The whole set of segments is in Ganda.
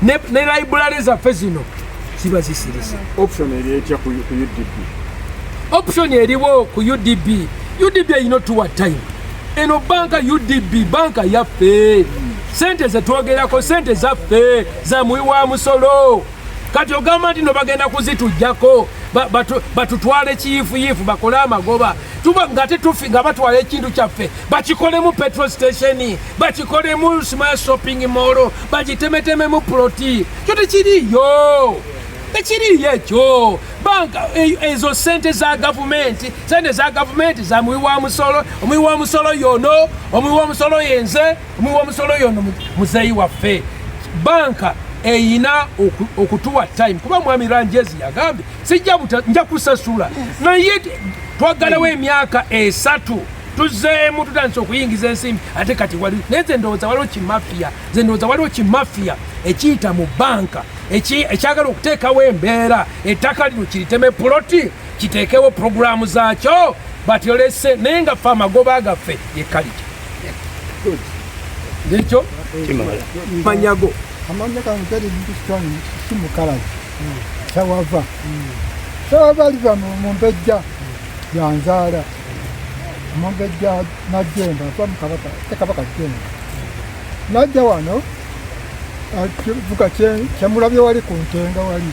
ne library zaffe zino ziba zisirise. Option erietya ku UDB. Option eriwo ku UDB. UDB erina tuwa time. Eno banka UDB banka yaffe. Sente zetwogerako sente zaffe za muyiwa musolo. Kati ogamba nti no bagenda kuzitujjako batutwale kiyifu bakole amagoba tuba nga tetufi nga batwala ekintu kyaffe bakikolemu petrol station bakikolemu small shopping mall bagitemetememu ploti kyo tekiriyo ekyo banka ezo sente za gavumenti za muyiwa musolo omuyiwa musolo yono omuyiwa musolo yenze omuyiwa musolo yono muzeyi waffe banka eyina okutuwa time kuba mwami Ranjezi yagambe sijja nja kusasula naye twagalawo emyaka 3 tuzeemu tutandise okuyingiza ensimbi ate kati wali neze ndowooza waliwo kimafia ekiyita mu banka ekyagala okuteekawo embeera ettaka lino kiriteme puloti kiteekewo puroguramu zaakyo batyolese naye nga ffe amagoba gaffe yekalija ekyo manyago amanya kange gali mukisitani simukalazi kyawava liva mu mbejja yanzaala mu mbejja najjenda ava mukabaka tekabaka jjenda najja wano kivuga kyemulabye wali ku ntenga wali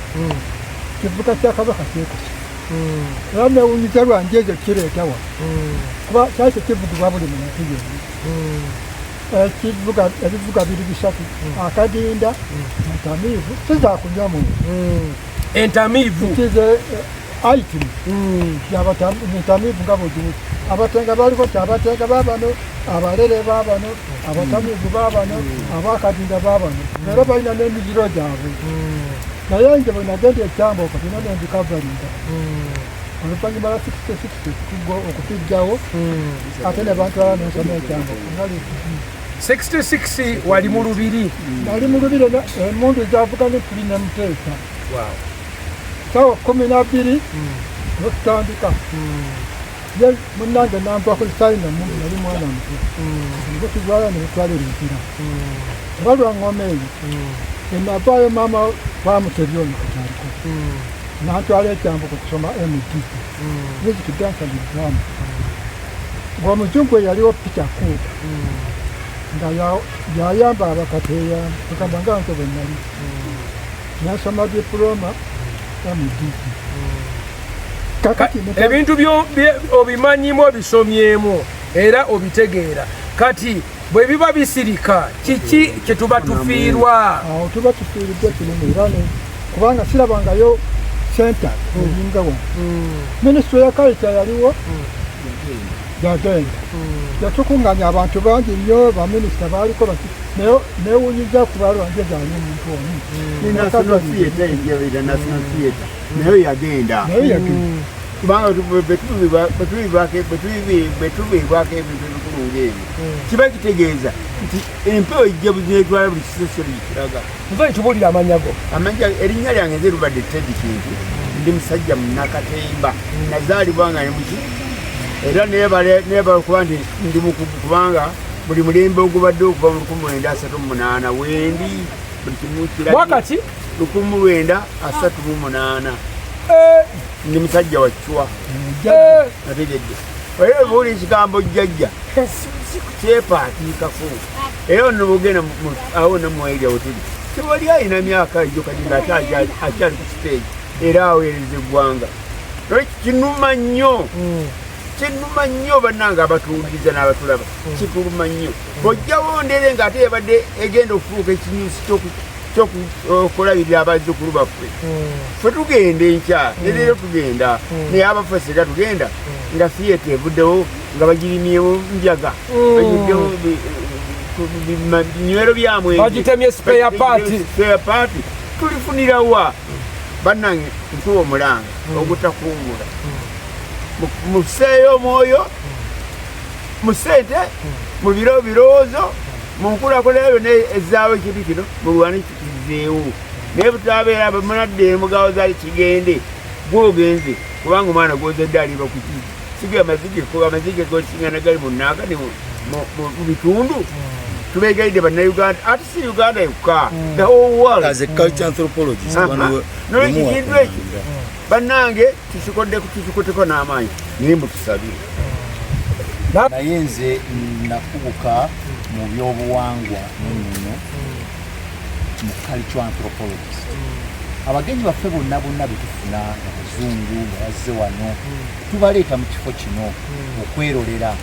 kivuga kya kabaka kyekusa era newunyiza lwange ekyo kireetawa kuba kyakyo kivugibwa buli muntu yenna ebivuga biri bisatu akadinda entamiivu sizakunywamu entamiivu item entamiivu nga bogibuti abatenga baliko abatenga babano abalere babano abatamiivu babano abakadinda babano era balina n'emiziro gyabwe naye nje bwe nagenda ekyamba okafina nembikavalinga oluvannyuma lwa 66 okutujjawo ate ne bantu bala nensoma ekyamba 66 wali mu lubiri nali mu lubiri emundu zavuga ne tuli ne muteesa sawa 12 nokutandika ye munnange nampako sayina mundu nali mwana muto ngokigwala nebitwalira empira balwa ngoma eyo enavaayo maama bamutebyoni kutaliko natwala ekyambo kusoma MD music dance and drama ng'omuzungu yaliwo Peter Cook nga yayamba abakateya kugamba nga nze bwe nali nasoma diploma MD ebintu obimanyimu obisomyemu era obitegeera kati bwe biba bisirika kiki kyetuba tufiirwa tuba tufiiriddwa kirimu era kubanga sirabangayo center olinga wa ministry ya culture yaliwo yagenda yatukunganya abantu bangi nnyo baminisita baaliko newunyiza ku balwange zaali omuntu omu national theatre nayo yagenda kubanga betubiibwako ebintu ebikulu ng'ebyo kiba kitegeeza nti empewo ejja buzinetwala buli kisosolo kiraga nva ekibuulira amanyago erinnya lyange nze lubadde Teddy Kintu ndi musajja munnakatemba nazaalibwa nga nemuki era neebala okuba nti ndi mukugu kubanga buli mulembe ogubadde okuva mu 1938 wendi buli kimu wakati 1938 ndi musajja wakiwa nategedde era buuli ekigambo jjajja kyepaatiikako era ono bogenda awo namwairya wotuli tewali alina myaka egyo kati nga akyali ku stage era aweereza eggwanga kinuma nnyo bannanga abatuwuliriza n'abatulaba kituluma nnyo bojjawo Ndere ng'ate yabadde egenda okufuuka ekinyusi kyokulabirira abazzukulu baffe ffe tugenda enkya nereero tugenda naye abaffe sega tugenda nga theatre evuddewo nga bagirimyemu njaga banyuddemu binywero byamwe bagitemye spare party tulifunirawa bannange ntuwa omulanga ogutakuumula museeyo omwoyo mu ssente mu birowoozo mu nkulakulana yonna ezaawo ekintu kino mulwane kikizeewo naye butabeera bamunadde emugawo zaali kigende gwogenze kubanga omwana gwozadde aliba ku kiki siga amazige gosingana gali mu nnaaka mu bitundu tubeegaidde bannayuganda ate si uganda yokka the whole world as a culture anthropologist nolwekikintu eki bannange tukikoddeko n'amaanyi naye mutusabire naye nze nakubuka mu byobuwangwa n'ennono mu culture anthropologist abagenyi baffe bonna betufuna abazungu bazze wano tubaleeta mu kifo kino okwerolera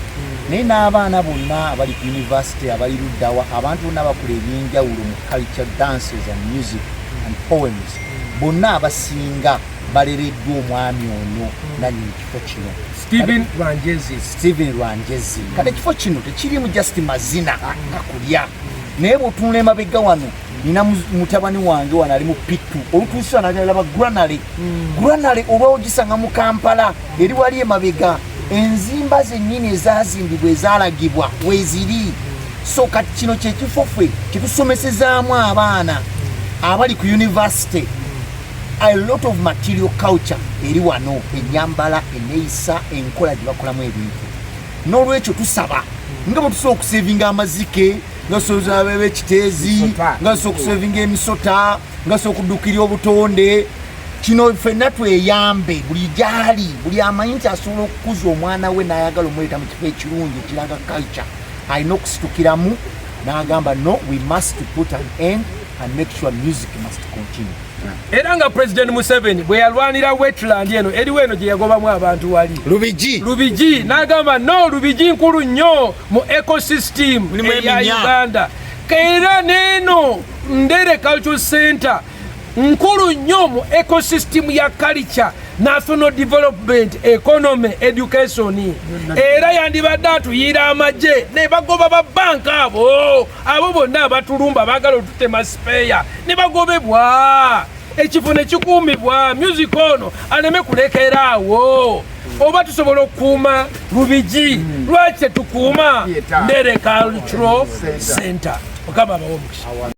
naye n'abaana bonna abali ku university abali luddawa abantu bonna bakula ebyenjawulo mu culture dances and music and poems bonna abasinga balereddwa omwami ono nannyini kifo kino Stephen Rwanjezi kati ekifo kino tekirimu just mazina gakulya naye bw'otunula emabega wano nina mutabani wange wano ali mu pitu olutuusa nalaba granale olwogisanga mu Kampala eri wali emabega enzimba zennyini ezazimbibwa ezalagibwa weeziri so kati kino kyekifo ffe kyetusomesezaamu abaana abali ku university a lot of material culture eri wano enyambala eneeyisa enkola gye bakolamu ebintu n'olwekyo tusaba nga bwe tusobola okusevinga amazike nga soza bebe ekiteezi nga sobola okusevinga emisota nga sobola okuddukirya obutonde kino ffenna tweyambe buli gyali buli amanyi nti asobola okukuza omwana we n'ayagala omuleeta mu kifo ekirungi ekiraga culture alina okusitukiramu n'agamba no we must put an end and make sure music must continue. Era nga President Museveni bwe yalwanira wetland eno eriwo eno gye yagobamu abantu wali Lubigi n'agamba no Lubigi nkulu nnyo mu ecosystem ya Uganda era n'eno Ndere Cultural Center nkulu nnyo mu ecosystem ya culture national development economy education era yandibadde atuyira amagye ne bagoba ba banka abo bonna abatulumba baagala otutema speya ne bagobebwa ekifo ne kikuumibwa music ono aleme kulekera awo oba tusobola okukuuma Lubigi lwaki tetukuuma Ndere Cultural Center. Okaba abawo omukisa